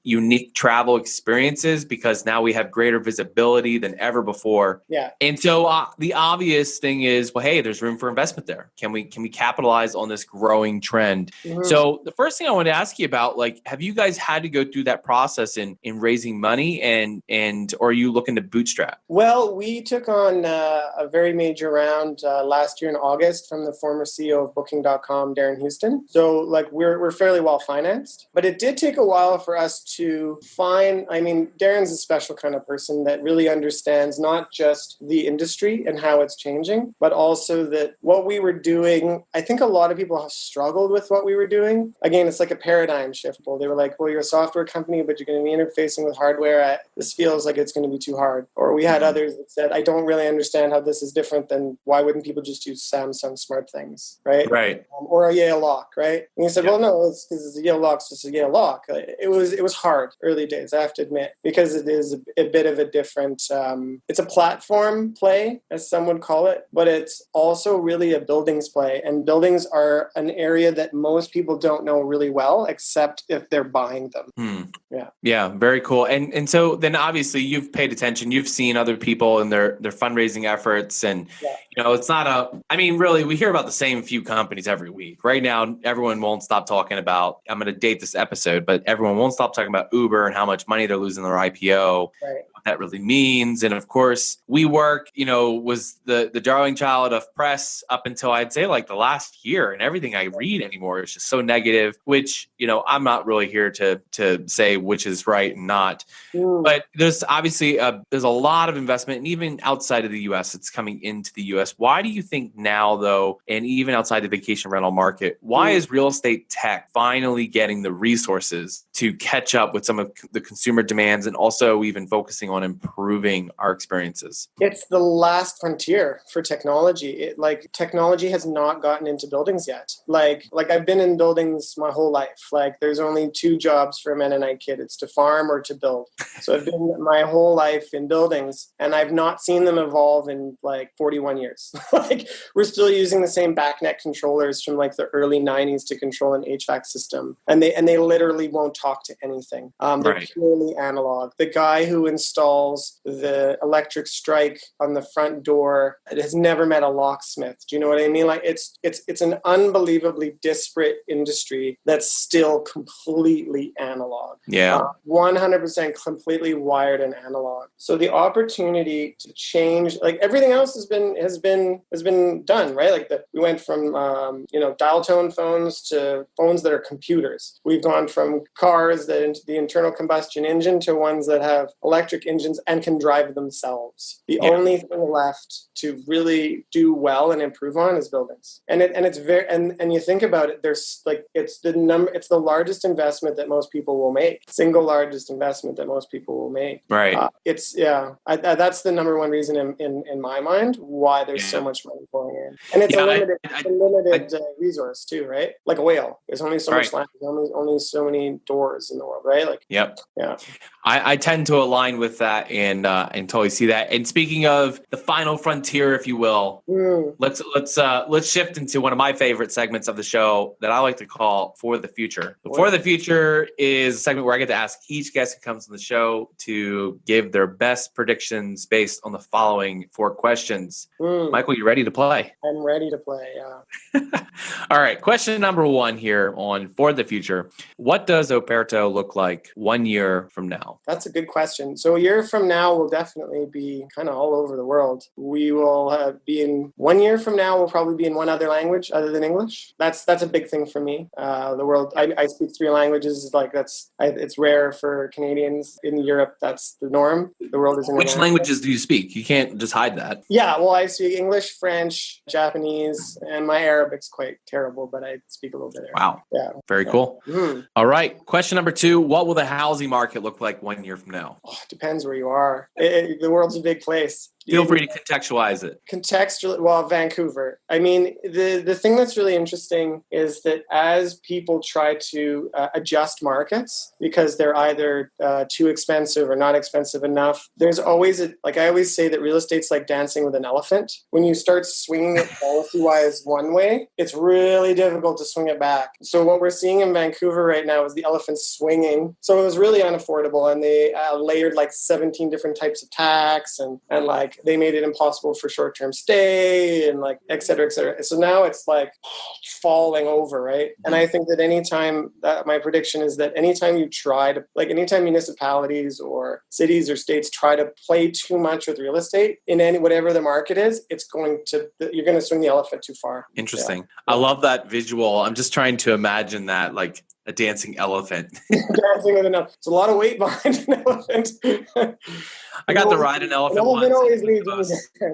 unique travel experiences because now we have greater visibility than ever before. Yeah. And so the obvious thing is, well, hey, there's room for investment there. Can we capitalize on this growing trend? So the first thing I want to ask you about, have you guys had to go through that process in raising money and or are you looking to bootstrap? Well, we took on a very major round last year in August from the former CEO of Booking.com, Darren Houston. So we're fairly well financed, but it did take a while for us to find, Darren's a special kind of person that really understands not just the industry and how it's changing, but also that what we were doing, I think a lot of people have struggled with what we were doing. Again, it's like a paradigm shift. They were like, well, you're a software company, but you're going to be interfacing with hardware. This feels like it's going to be too hard. Or we had others that said, I don't really understand how this is different than why wouldn't people just use Samsung smart things, right? Right. Or a Yale lock, right? And you said, well, no, it's because a Yale lock's just a Yale lock. It was hard early days, I have to admit, because it is a bit of a different, it's a platform play, as some would call it, but it's also really a buildings play. And buildings are an area that most people don't know really well, except if they're buying them. Yeah, very cool. And so then obviously you've paid attention, you've seen other people and their fundraising efforts. And, it's not really, we hear about the same few companies every week. Right now, everyone won't stop talking about, I'm going to date this episode, but everyone won't stop talking about Uber and how much money they're losing their IPO. Right. That really means. And of course, WeWork, was the darling child of press up until I'd say the last year, and everything I read anymore is just so negative, which, I'm not really here to say which is right and not. But there's obviously there's a lot of investment, and even outside of the US, it's coming into the US. Why do you think now, though, and even outside the vacation rental market, why is real estate tech finally getting the resources to catch up with some of the consumer demands and also even focusing on improving our experiences? It's the last frontier for technology. Technology has not gotten into buildings yet. I've been in buildings my whole life. There's only two jobs for a Mennonite kid. It's to farm or to build. So I've been my whole life in buildings, and I've not seen them evolve in 41 years. We're still using the same backnet controllers from the early 90s to control an HVAC system. And they literally won't talk to anything. They're purely analog. The guy who installs the electric strike on the front door has never met a locksmith. Do you know what I mean? It's an unbelievably disparate industry that's still completely analog. Yeah. 100% completely wired and analog. So the opportunity to change, everything else has been done, right? We went from dial tone phones to phones that are computers. We've gone from cars that into the internal combustion engine to ones that have electric engines and can drive themselves. The only thing left to really do well and improve on is buildings. And it's very and you think about it, there's it's the largest investment that most people will make. Single largest investment that most people will make. Right. That's the number one reason in my mind why there's so much money pouring in. And it's a limited resource too, right? Like a whale. There's only so much land. There's only so many doors in the world, right? Yep. Yeah. I tend to align with that and totally see that. And speaking of the final frontier, if you will, let's shift into one of my favorite segments of the show that I like to call For the Future. For the Future is a segment where I get to ask each guest who comes on the show to give their best predictions based on the following 4 questions. Michael, you ready to play? I'm ready to play, yeah. All right. Question number 1 here on For the Future. What does Operto look like 1 year from now? That's a good question. So a year year from now, we'll definitely be kind of all over the world. We will be in 1 year from now, we'll probably be in one other language other than English. That's a big thing for me. The world, I speak 3 languages. Like it's rare for Canadians. In Europe, that's the norm. The world is Which languages do you speak? You can't just hide that. Yeah, well, I speak English, French, Japanese, and my Arabic's quite terrible, but I speak a little bit Arabic. Wow. Yeah. Very cool. Mm. All right. Question number 2. What will the housing market look like 1 year from now? Oh, it depends where you are. The world's a big place. Feel free to contextualize it. Contextually, well, Vancouver. I mean, the thing that's really interesting is that as people try to adjust markets because they're either too expensive or not expensive enough, there's always like I always say that real estate's like dancing with an elephant. When you start swinging it policy-wise one way, it's really difficult to swing it back. So what we're seeing in Vancouver right now is the elephant swinging. So it was really unaffordable, and they layered like 17 different types of tax and like they made it impossible for short-term stay and like et cetera, et cetera. So now it's like falling over, right? And I think that my prediction is that anytime you try to, like anytime municipalities or cities or states try to play too much with real estate in whatever the market is, you're going to swing the elephant too far. Interesting. Yeah. I love that visual. I'm just trying to imagine that like a dancing elephant. Dancing with an elephant. It's a lot of weight behind an elephant. I got to ride an elephant once.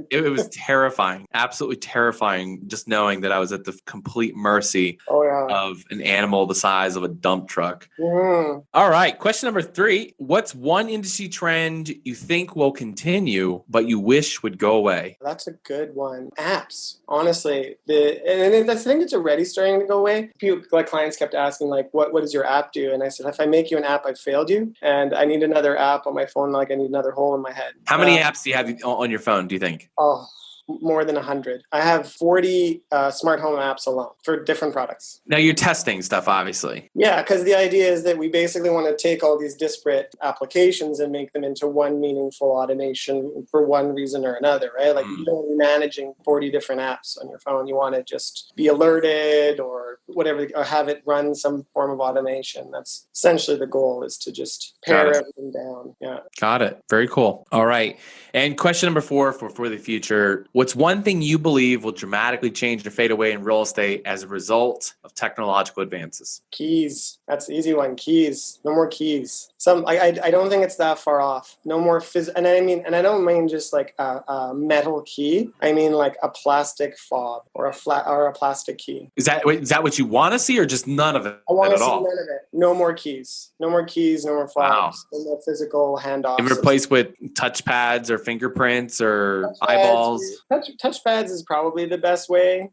It was terrifying, absolutely terrifying, just knowing that I was at the complete mercy of an animal the size of a dump truck. Mm. All right, question number 3. What's one industry trend you think will continue, but you wish would go away? That's a good one. Apps, honestly. I think it's already starting to go away. People, like clients kept asking, like, what does your app do? And I said, if I make you an app, I've failed you. And I need another app on my phone, like I need another hole in my head. How many apps do you have on your phone, do you think? Oh, more than 100. I have 40 smart home apps alone for different products. Now you're testing stuff, obviously. Yeah, because the idea is that we basically want to take all these disparate applications and make them into one meaningful automation for one reason or another, right? Like you don't be managing 40 different apps on your phone. You want to just be alerted or whatever, or have it run some form of automation. That's essentially the goal, is to just pare everything down. Yeah. Got it. Very cool. All right. And question number 4 for the future. What's one thing you believe will dramatically change or fade away in real estate as a result of technological advances? Keys. That's the easy one. Keys. No more keys. I don't think it's that far off. No more and I don't mean just like a metal key. I mean like a plastic fob or a plastic key. Is that what you want to see, or just none of it? I want to see none of it. No more keys. No more keys. No more fobs. No more physical handoffs. And replaced with touchpads or fingerprints or eyeballs. Touchpads is probably the best way.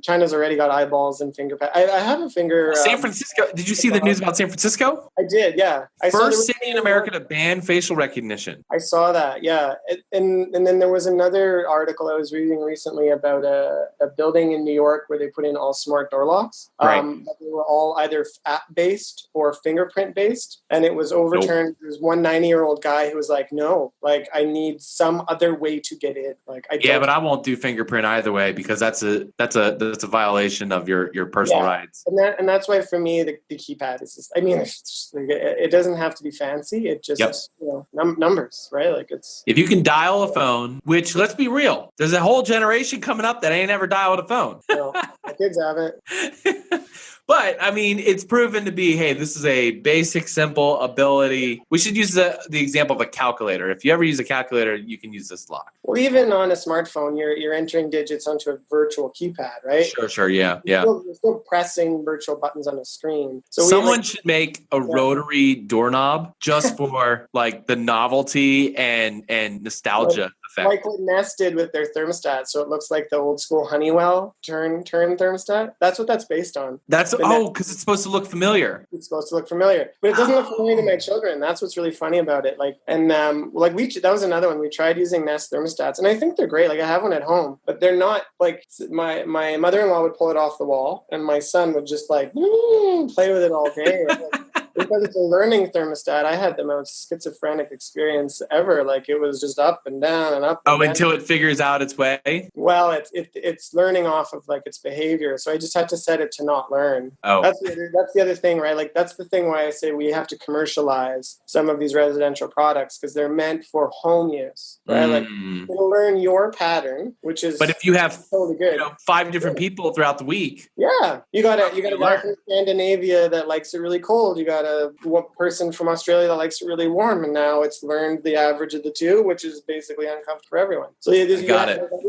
China's already got eyeballs and finger pads. I have a finger. San Francisco. Did you see the news about San Francisco? I did, yeah. First city in America to ban facial recognition. I saw that, yeah. And then there was another article I was reading recently about a building in New York where they put in all smart door locks. Right. But they were all either app-based or fingerprint-based. And it was overturned. Nope. There was one 90-year-old guy who was like, no, like I need some other way to get in. Like but I won't do fingerprint either way, because that's a violation of your personal rights. And that's why for me the keypad is just, it doesn't have to be fancy. It just numbers, right? Like it's, if you can dial a phone, which, let's be real, there's a whole generation coming up that ain't ever dialed a phone. No, my kids haven't. But I mean, it's proven to be, hey, this is a basic, simple ability. We should use the example of a calculator. If you ever use a calculator, you can use this lock. Well, even on a smartphone, you're entering digits onto a virtual keypad, right? Sure, yeah. You're still pressing virtual buttons on a screen. So someone should make a rotary doorknob just for like the novelty and nostalgia effect. Like what Nest did with their thermostat, so it looks like the old school Honeywell turn thermostat. That's what that's based on. Because it's supposed to look familiar. It's supposed to look familiar, but it doesn't look familiar to my children. That's what's really funny about it. Like, and that was another one. We tried using Nest thermostats, and I think they're great. Like, I have one at home, but they're not like my mother-in-law would pull it off the wall, and my son would just like play with it all day. because it's a learning thermostat, I had the most schizophrenic experience ever. Like it was just up and down and up and down. Until it figures out its way? Well, it's learning off of like its behavior. So I just had to set it to not learn. Oh. That's the other thing, right? Like that's the thing why I say we have to commercialize some of these residential products because they're meant for home use, right? Like it'll learn your pattern, which is but if you have totally good. 5 different people throughout the week. Yeah. You got a guy from Scandinavia that likes it really cold. You got a person from Australia that likes it really warm, and now it's learned the average of the two, which is basically uncomfortable for everyone. So these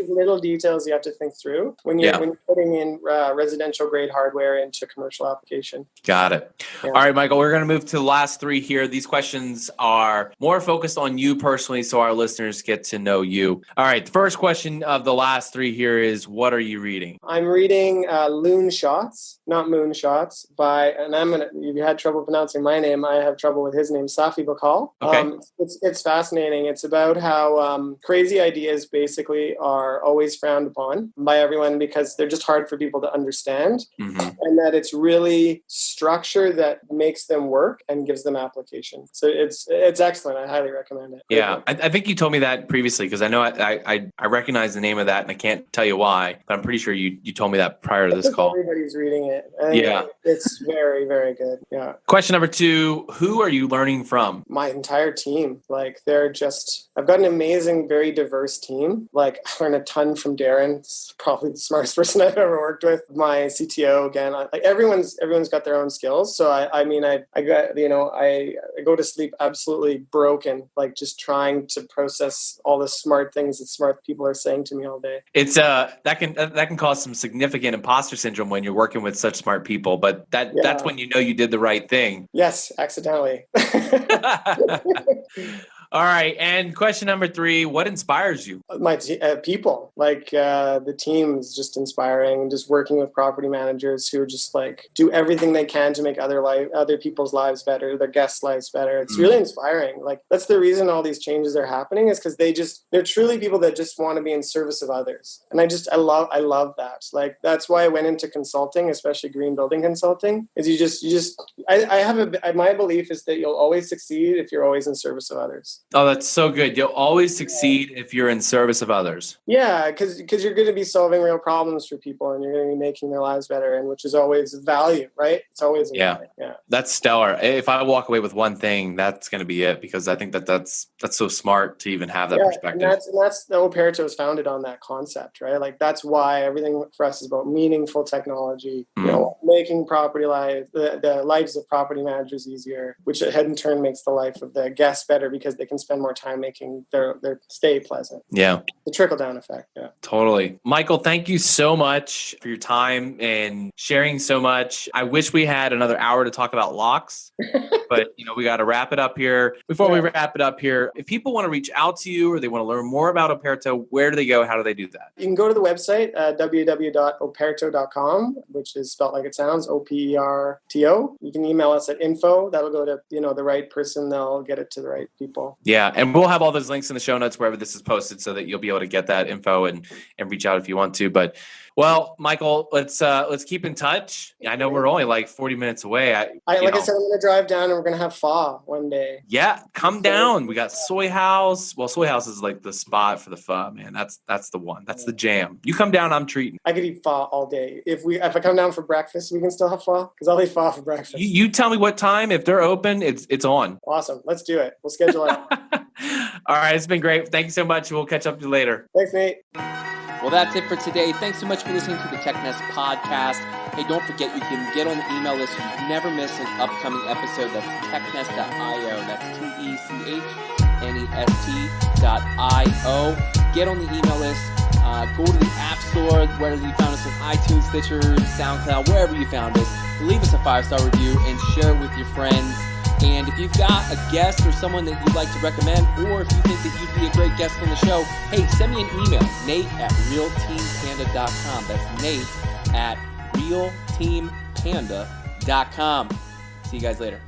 little details you have to think through when you're putting in residential grade hardware into commercial application. Got it. Yeah. All right, Michael, we're going to move to the last 3 here. These questions are more focused on you personally, so our listeners get to know you. All right, the first question of the last 3 here is, what are you reading? I'm reading Loon Shots, not Moon Shots, you had trouble pronouncing my name. I have trouble with his name, Safi Bakal. Okay. It's fascinating. It's about how crazy ideas basically are always frowned upon by everyone because they're just hard for people to understand, and that it's really structure that makes them work and gives them application. So it's excellent. I highly recommend it. Yeah, I think you told me that previously because I know I recognize the name of that and I can't tell you why, but I'm pretty sure you told me that prior to this call. Everybody's reading it. It's very, very good. Yeah. Question number 2, who are you learning from? My entire team. Like I've got an amazing, very diverse team. Like I learned a ton from Darren. He's probably the smartest person I've ever worked with. My CTO, again, like everyone's got their own skills. So I go to sleep absolutely broken, like just trying to process all the smart things that smart people are saying to me all day. It's that can cause some significant imposter syndrome when you're working with such smart people, but that's when you know you did the right thing. Yes, accidentally. All right. And question number 3, what inspires you? My people, like the team is just inspiring. Just working with property managers who just like do everything they can to make other people's lives better, their guests' lives better. It's really inspiring. Like that's the reason all these changes are happening is because they're truly people that just want to be in service of others. And I love that. Like that's why I went into consulting, especially green building consulting, is my belief is that you'll always succeed if you're always in service of others. Oh, that's so good. You'll always succeed if you're in service of others. Yeah, because you're going to be solving real problems for people and you're going to be making their lives better, and which is always value, right? It's always value. Yeah. That's stellar. If I walk away with one thing, that's going to be it, because I think that's so smart to even have that perspective. And that's the Operto is founded on that concept, right? Like that's why everything for us is about meaningful technology, making property the lives of property managers easier, which in turn makes the life of the guests better because they can spend more time making their stay pleasant. Yeah. The trickle down effect. Yeah. Totally. Michael, thank you so much for your time and sharing so much. I wish we had another hour to talk about locks, but we got to wrap it up here. Before we wrap it up here, if people want to reach out to you or they want to learn more about Operto, where do they go? How do they do that? You can go to the website, www.operto.com, which is spelled like it sounds, Operto. You can email us at info. That'll go to the right person. They'll get it to the right people. Yeah, and we'll have all those links in the show notes wherever this is posted so that you'll be able to get that info and reach out if you want to. But well, Michael, let's keep in touch. I know we're only like 40 minutes away. I said, I'm going to drive down and we're going to have pho one day. Yeah, come down. We got Soy House. Well, Soy House is like the spot for the pho, man. That's the one. That's the jam. You come down, I'm treating. I could eat pho all day. If I come down for breakfast, we can still have pho because I'll eat pho for breakfast. You tell me what time. If they're open, it's on. Awesome. Let's do it. We'll schedule it. All right, it's been great. Thank you so much. We'll catch up to you later. Thanks, Nate. Well, that's it for today. Thanks so much for listening to the TechNest podcast. Hey, don't forget you can get on the email list so you never miss an upcoming episode. That's technest.io. That's TECHNEST.io. Get on the email list. Go to the App Store, whether you found us on iTunes, Stitcher, SoundCloud, wherever you found us. Leave us a 5-star review and share it with your friends. And if you've got a guest or someone that you'd like to recommend, or if you think that you'd be a great guest on the show, hey, send me an email, nate@realteampanda.com. That's nate@realteampanda.com. See you guys later.